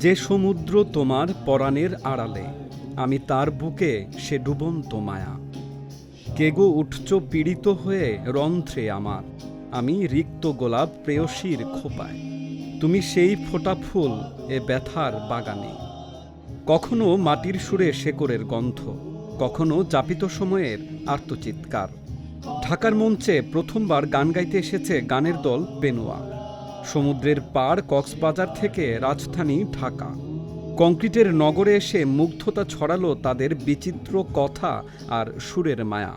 যে সমুদ্র তোমার পরাণের আড়ালে, আমি তার বুকে সে ডুবন্ত মায়া। কেগো উঠছ পীড়িত হয়ে রন্ধ্রে আমার, আমি রিক্ত গোলাপ প্রেয়সীর খোপায়। তুমি সেই ফোটা ফুল এ ব্যথার বাগানে। কখনো মাটির সুরে শেকড়ের গন্ধ, কখনো যাপিত সময়ের আর্তচিৎকার। ঢাকার মঞ্চে প্রথমবার গান গাইতে এসেছে গানের দল পেনোয়া। সমুদ্রের পাড় কক্সবাজার থেকে রাজধানী ঢাকা। কংক্রিটের নগরে এসে মুগ্ধতা ছড়ালো তাদের বিচিত্র কথা আর সুরের মায়া।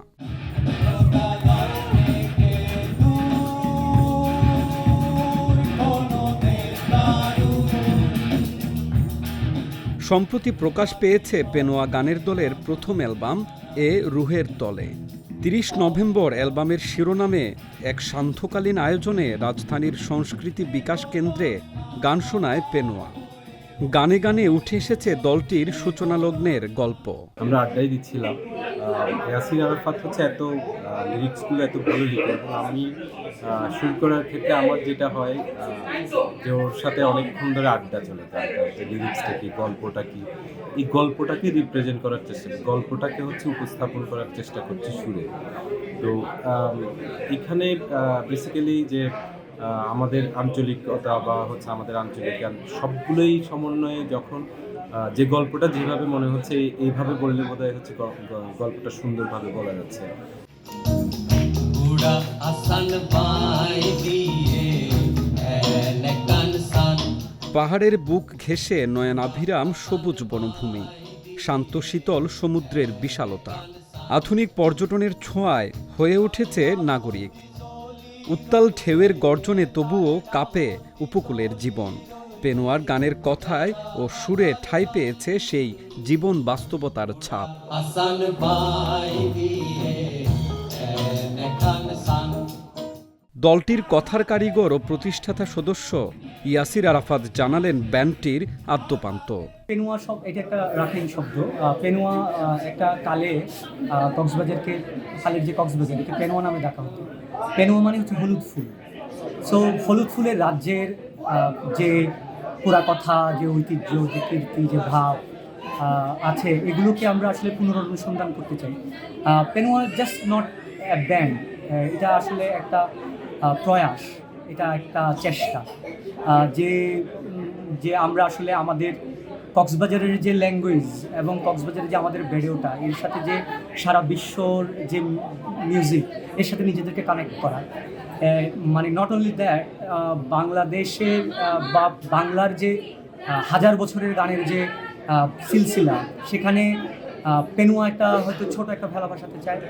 সম্প্রতি প্রকাশ পেয়েছে পেনোয়া গানের দলের প্রথম অ্যালবাম এ রুহের তলে। ৩০ নভেম্বর অ্যালবামের শিরোনামে এক সান্ধ্যকালীন আয়োজনে রাজধানীর সংস্কৃতি বিকাশ কেন্দ্রে গান শোনায় পেনোয়া। গানে গানে উঠে এসেছে দলটির সূচনালগ্নের গল্প। আমরা আড্ডাই দিচ্ছিলাম। ইয়াসির আরাফাত হচ্ছে এত লিরিক্সগুলো এত ভালো লিখে, এবং আমি শুরু করার ক্ষেত্রে আমার যেটা হয় যে ওর সাথে অনেকক্ষণ ধরে আড্ডা চলে যায়। যে লিরিক্সটা কি, গল্পটা কি, এই গল্পটাকে রিপ্রেজেন্ট করার চেষ্টা, গল্পটাকে হচ্ছে উপস্থাপন করার চেষ্টা করছি সুরে। তো এখানে বেসিক্যালি যে আমাদের আঞ্চলিকতা বা হচ্ছে আমাদের আঞ্চলিক গান সবগুলোই সমন্বয়ে যখন যে গল্পটা যেভাবে মনে হচ্ছে এইভাবে বললে বোধহয় হচ্ছে গল্পটা সুন্দরভাবে বলা যাচ্ছে। পাহাড়ের বুক ঘেঁষে নয়নাভিরাম সবুজ বনভূমি, শান্ত শীতল সমুদ্রের বিশালতা, আধুনিক পর্যটনের ছোঁয়ায় হয়ে উঠেছে নাগরিক। উত্তাল ঢেউয়ের গর্জনে তবুও কাঁপে উপকূলের জীবন। পেনোয়ার গানের কথায় ও সুরে ঠাঁই পেয়েছে সেই জীবন বাস্তবতার ছাপ। দলটির কথার কারিগর ও প্রতিষ্ঠাতা সদস্য ইয়াসির আরাফাত জানালেন ব্যান্ডটির আদ্যোপান্ত। পেনোয়া এটা একটা রাখাইন শব্দ। পেনোয়া একটা কালে কক্সবাজারকে, কালের যে কক্সবাজার, একে পেনোয়া নামে ডাকা হতো। পেনোয়া মানে হচ্ছে হলুদ ফুল। সো হলুদ ফুলের রাজ্যের যে পুরা কথা, যে ঐতিহ্য, যে কীর্তি, যে ভাব আছে, এগুলোকে আমরা আসলে পুনরনুসন্ধান করতে চাই। Penowa just not a band, এটা আসলে একটা প্রয়াস, এটা একটা চেষ্টা যে আমরা আসলে আমাদের কক্সবাজারের যে ল্যাঙ্গুয়েজ এবং কক্সবাজারের যে আমাদের বেড়ে ওঠা, এর সাথে যে সারা বিশ্বর যে মিউজিক, এর সাথে নিজেদেরকে কানেক্ট করা। মানে নট অনলি দ্যাট, বাংলাদেশের বা বাংলার যে হাজার বছরের গানের যে সিলসিলা, সেখানে পেনোয়া একটা হয়তো ছোট একটা ভেলা ভাসাতে চায়।